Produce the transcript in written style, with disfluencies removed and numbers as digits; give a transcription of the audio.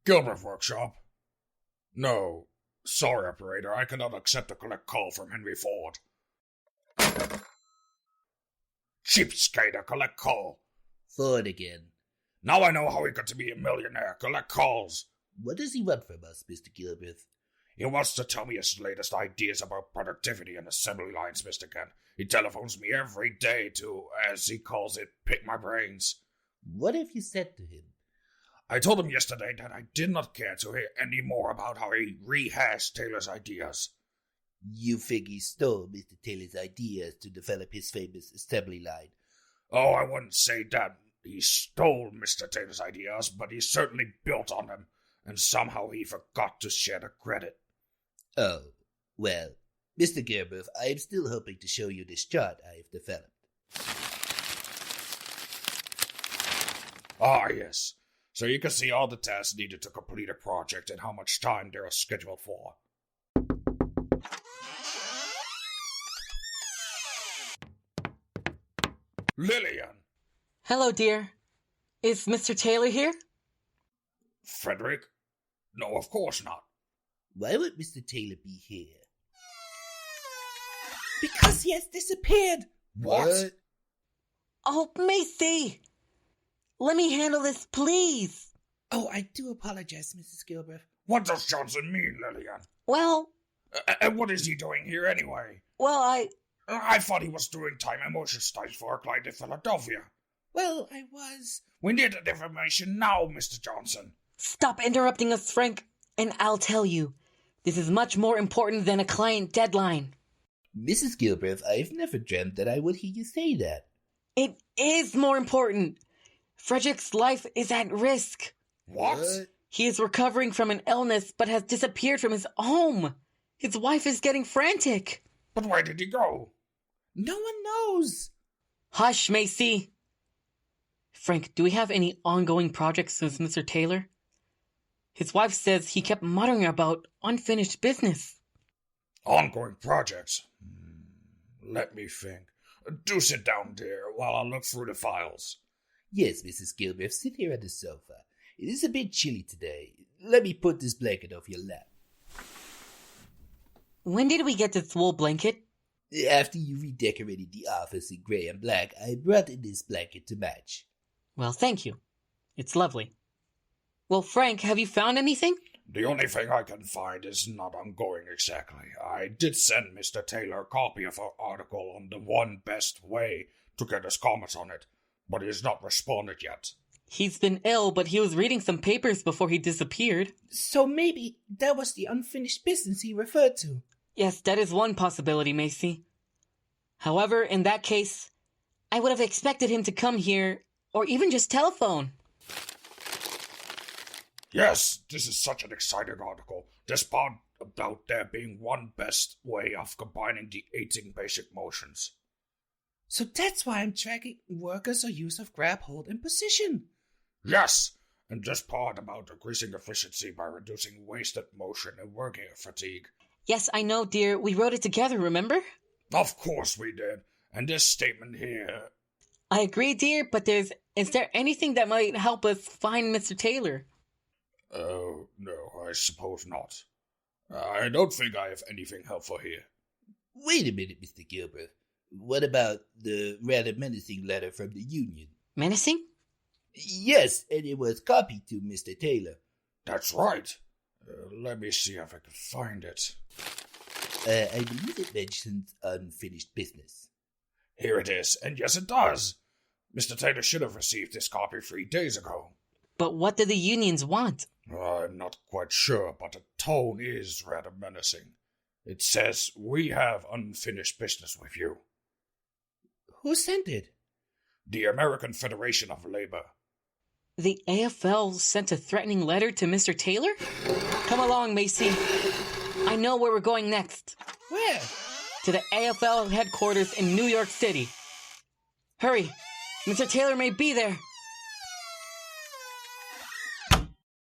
Gilbreth Workshop? No. Sorry, operator, I cannot accept a collect call from Henry Ford. Cheapskate, collect call. Ford again. Now I know how he got to be a millionaire. Collect calls. What does he want from us, Mr. Gilbreth? He wants to tell me his latest ideas about productivity and assembly lines, Mr. Gantt. He telephones me every day to, as he calls it, pick my brains. What have you said to him? I told him yesterday that I did not care to hear any more about how he rehashed Taylor's ideas. You think he stole Mr. Taylor's ideas to develop his famous assembly line? Oh, I wouldn't say that he stole Mr. Taylor's ideas, but he certainly built on them, and somehow he forgot to share the credit. Oh, well, Mr. Gilbreth, I am still hoping to show you this chart I have developed. Ah, yes. So you can see all the tasks needed to complete a project and how much time they are scheduled for. Lillian! Hello, dear. Is Mr. Taylor here? Frederick? No, of course not. Why would Mr. Taylor be here? Because he has disappeared. What? Oh, Macy! Let me handle this, please. Oh, I do apologize, Mrs. Gilbreth. What does Johnson mean, Lillian? Well... And what is he doing here anyway? Well, I thought he was doing time and motion studies for a client in Philadelphia. Well, I was... We need that information now, Mr. Johnson. Stop interrupting us, Frank, and I'll tell you. This is much more important than a client deadline. Mrs. Gilbreth, I've never dreamt that I would hear you say that. It is more important. Frederick's life is at risk. What? He is recovering from an illness, but has disappeared from his home. His wife is getting frantic. But where did he go? No one knows. Hush, Macy. Frank, do we have any ongoing projects with Mr. Taylor? His wife says he kept muttering about unfinished business. Ongoing projects? Let me think. Do sit down, dear, while I look through the files. Yes, Mrs. Gilbreth, sit here on the sofa. It is a bit chilly today. Let me put this blanket off your lap. When did we get this wool blanket? After you redecorated the office in gray and black, I brought in this blanket to match. Well, thank you. It's lovely. Well, Frank, have you found anything? The only thing I can find is not ongoing exactly. I did send Mr. Taylor a copy of our article on the one best way to get his comments on it, but he has not responded yet. He's been ill, but he was reading some papers before he disappeared. So maybe that was the unfinished business he referred to. Yes, that is one possibility, Macy. However, in that case, I would have expected him to come here, or even just telephone. Yes, this is such an exciting article. This part about there being one best way of combining the 18 basic motions. So that's why I'm tracking workers' use of grab, hold, and position. Yes, and this part about increasing efficiency by reducing wasted motion and working fatigue. Yes, I know, dear. We wrote it together, remember? Of course we did. And this statement here... I agree, dear, but is there anything that might help us find Mr. Taylor? Oh, no, I suppose not. I don't think I have anything helpful here. Wait a minute, Mr. Gilbreth. What about the rather menacing letter from the union? Menacing? Yes, and it was copied to Mr. Taylor. That's right. Let me see if I can find it. I believe it mentions unfinished business. Here it is, and yes it does. Mr. Taylor should have received this copy 3 days ago. But what do the unions want? I'm not quite sure, but the tone is rather menacing. It says, "We have unfinished business with you." Who sent it? The American Federation of Labor. The AFL sent a threatening letter to Mr. Taylor? Come along, Macy. I know where we're going next. Where? To the AFL headquarters in New York City. Hurry. Mr. Taylor may be there.